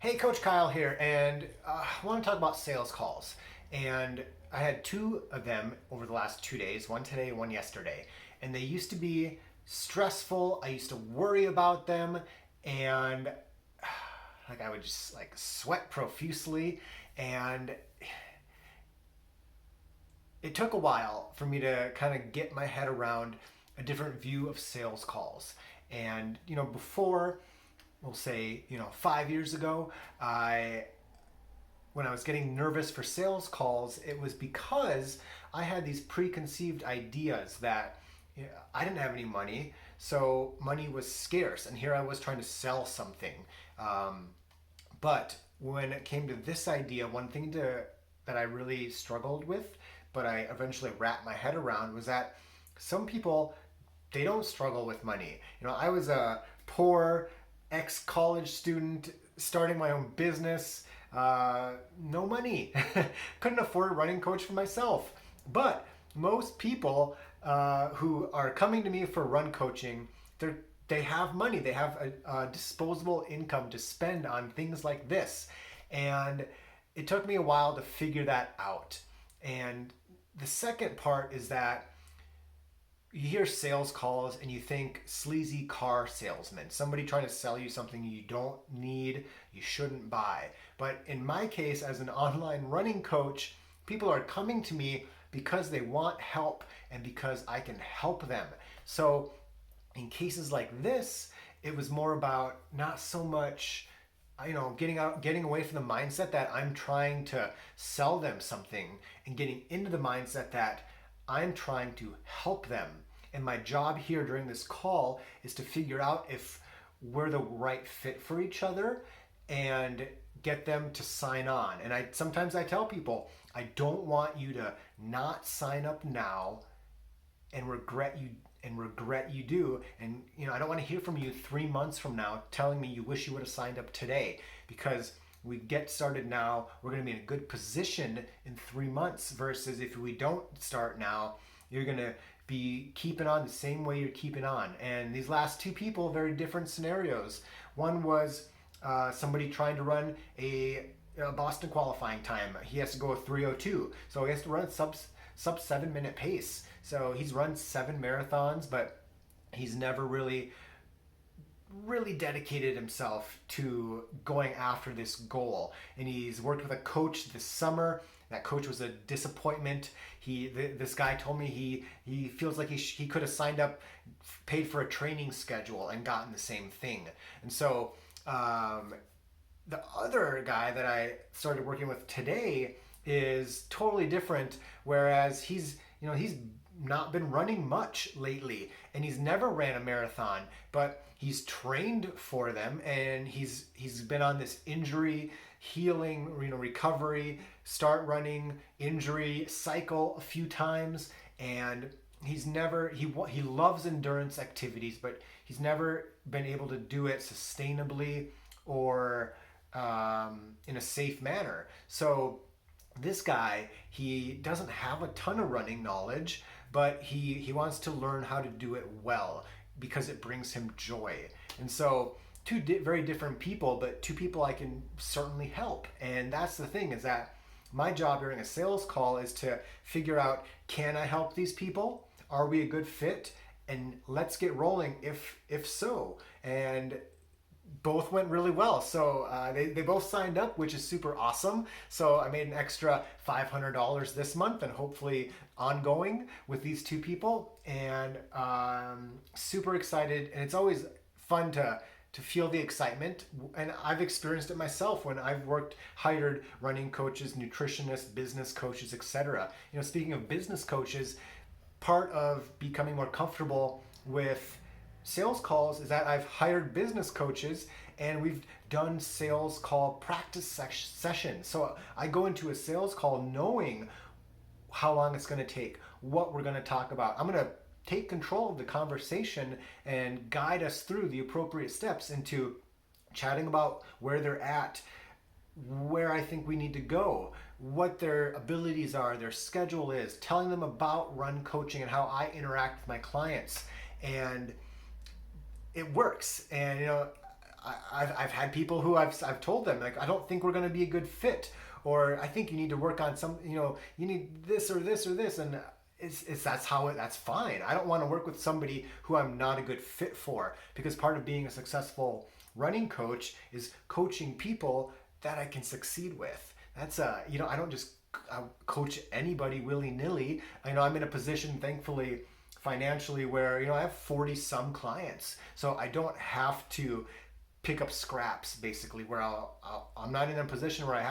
Hey, Coach Kyle here, and I want to talk about sales calls. And I had two of them over the last 2 days, one today, one yesterday. And they used to be stressful. I used to worry about them, and like I would just like sweat profusely. And it took a while for me to kind of get my head around a different view of sales calls. And before, we'll say 5 years ago, I when I was getting nervous for sales calls, it was because I had these preconceived ideas that I didn't have any money, so money was scarce, and here I was trying to sell something. Um, but when it came to this idea, that I really struggled with, but I eventually wrapped my head around, was that some people, they don't struggle with money. I was a poor ex-college student starting my own business, no money, couldn't afford a running coach for myself. But most people who are coming to me for run coaching, they have money, they have a disposable income to spend on things like this. And it took me a while to figure that out. And the second part is that you hear sales calls and you think sleazy car salesman, somebody trying to sell you something you don't need, you shouldn't buy. But in my case, as an online running coach, people are coming to me because they want help and because I can help them. So in cases like this, it was more about not so much getting away from the mindset that I'm trying to sell them something and getting into the mindset that I'm trying to help them. And my job here during this call is to figure out if we're the right fit for each other and get them to sign on. And sometimes I tell people, I don't want you to not sign up now and regret you do. And I don't want to hear from you 3 months from now telling me you wish you would have signed up today, because we get started now, we're going to be in a good position in 3 months, versus if we don't start now, you're going to be keeping on the same way you're keeping on. And these last two people, very different scenarios. One was somebody trying to run a Boston qualifying time. He has to go a 3:02, so he has to run sub 7 minute pace. So he's run 7 marathons, but he's never really dedicated himself to going after this goal. And he's worked with a coach this summer. That coach was a disappointment. This guy told me he feels like he could have signed up, paid for a training schedule, and gotten the same thing. And so the other guy that I started working with today is totally different. Whereas he's not been running much lately, and he's never ran a marathon, but he's trained for them, and he's been on this injury healing, recovery, start running, injury cycle a few times. And he loves endurance activities, but he's never been able to do it sustainably or in a safe manner. So this guy, he doesn't have a ton of running knowledge, but he wants to learn how to do it well because it brings him joy. And so very different people, but two people I can certainly help. And that's the thing, is that my job during a sales call is to figure out, can I help these people? Are we a good fit? And let's get rolling if so. And both went really well. So they both signed up, which is super awesome. So I made an extra $500 this month, and hopefully ongoing with these two people. And super excited. And it's always fun to feel the excitement. And I've experienced it myself when I've hired running coaches, nutritionists, business coaches, etc. Speaking of business coaches, part of becoming more comfortable with sales calls is that I've hired business coaches, and we've done sales call practice sessions. So I go into a sales call knowing how long it's going to take, what we're going to talk about. I'm going to take control of the conversation and guide us through the appropriate steps into chatting about where they're at, where I think we need to go, what their abilities are, their schedule is, telling them about run coaching and how I interact with my clients. And it works. And I've had people who I've told them, like, I don't think we're going to be a good fit, or I think you need to work on some, you need this or this or this, and that's fine. I don't want to work with somebody who I'm not a good fit for, because part of being a successful running coach is coaching people that I can succeed with. That's I don't just coach anybody willy-nilly. I'm in a position, thankfully, financially, where I have 40 some clients, so I don't have to pick up scraps, basically, where I'm not in a position where I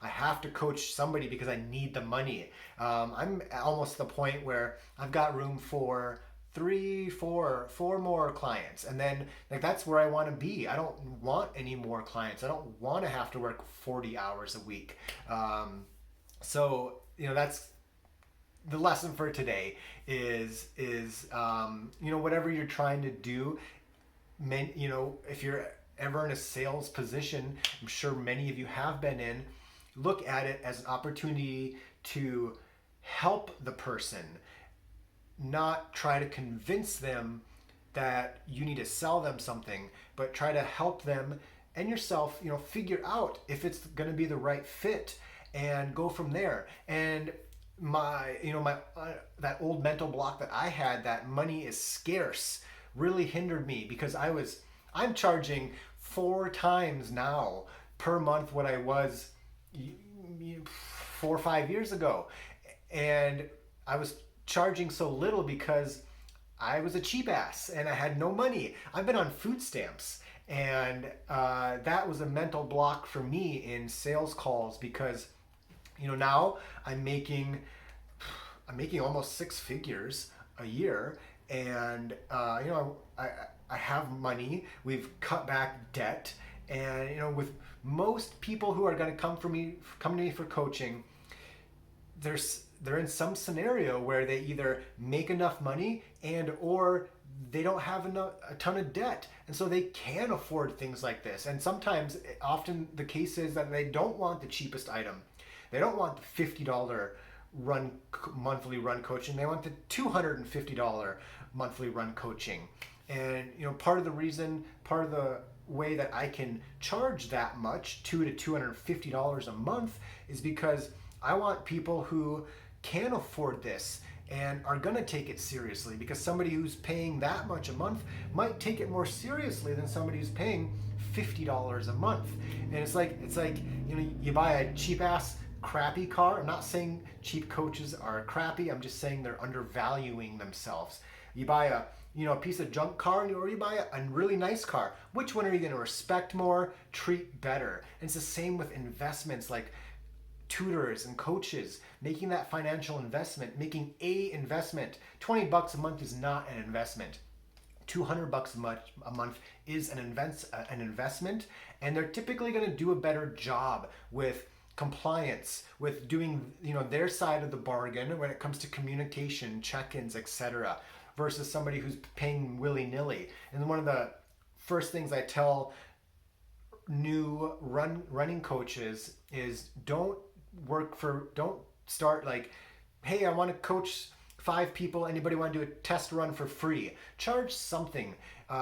have to coach somebody because I need the money. I'm almost at the point where I've got room for four more clients, and then, like, that's where I want to be. I don't want any more clients. I don't want to have to work 40 hours a week. So that's the lesson for today is whatever you're trying to do, if you're ever in a sales position, I'm sure many of you have been in, look at it as an opportunity to help the person, not try to convince them that you need to sell them something, but try to help them and yourself, figure out if it's going to be the right fit and go from there. And my that old mental block that I had, that money is scarce, really hindered me, because I'm charging 4 times now per month what I was 4 or 5 years ago. And I was charging so little because I was a cheap ass and I had no money. I've been on food stamps, and that was a mental block for me in sales calls, because now I'm making almost 6 figures a year, and I have money. We've cut back debt, and with most people who are going to come to me for coaching, they're in some scenario where they either make enough money or they don't have a ton of debt, and so they can afford things like this. And sometimes, often the case is that they don't want the cheapest item. They don't want the $50 monthly run coaching. They want the $250 monthly run coaching. And part of the way that I can charge that much, $200 to $250 a month, is because I want people who can afford this and are going to take it seriously, because somebody who's paying that much a month might take it more seriously than somebody who's paying $50 a month. And it's like you buy a cheap ass crappy car. I'm not saying cheap coaches are crappy. I'm just saying they're undervaluing themselves. You buy a piece of junk car, or you buy a really nice car. Which one are you going to respect more, treat better? And it's the same with investments, like tutors and coaches, making that financial investment, making a investment. $20 a month is not an investment. $200 a month is an investment, and they're typically going to do a better job with compliance, with doing their side of the bargain when it comes to communication, check-ins, etc., versus somebody who's paying willy-nilly. And one of the first things I tell new running coaches is don't start like, hey, I want to coach 5 people. Anybody want to do a test run for free? Charge something.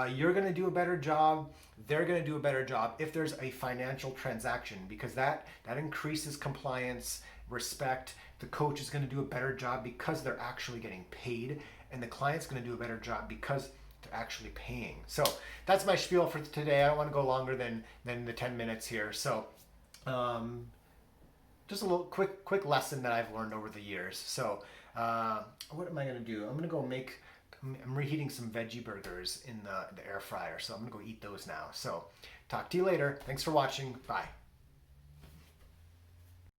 You're going to do a better job. They're going to do a better job if there's a financial transaction, because that increases compliance, respect. The coach is going to do a better job because they're actually getting paid, and the client's going to do a better job because they're actually paying. So that's my spiel for today. I don't want to go longer than the 10 minutes here. So just a little quick lesson that I've learned over the years. So what am I going to do? I'm reheating some veggie burgers in the air fryer, so I'm going to go eat those now. So talk to you later. Thanks for watching. Bye.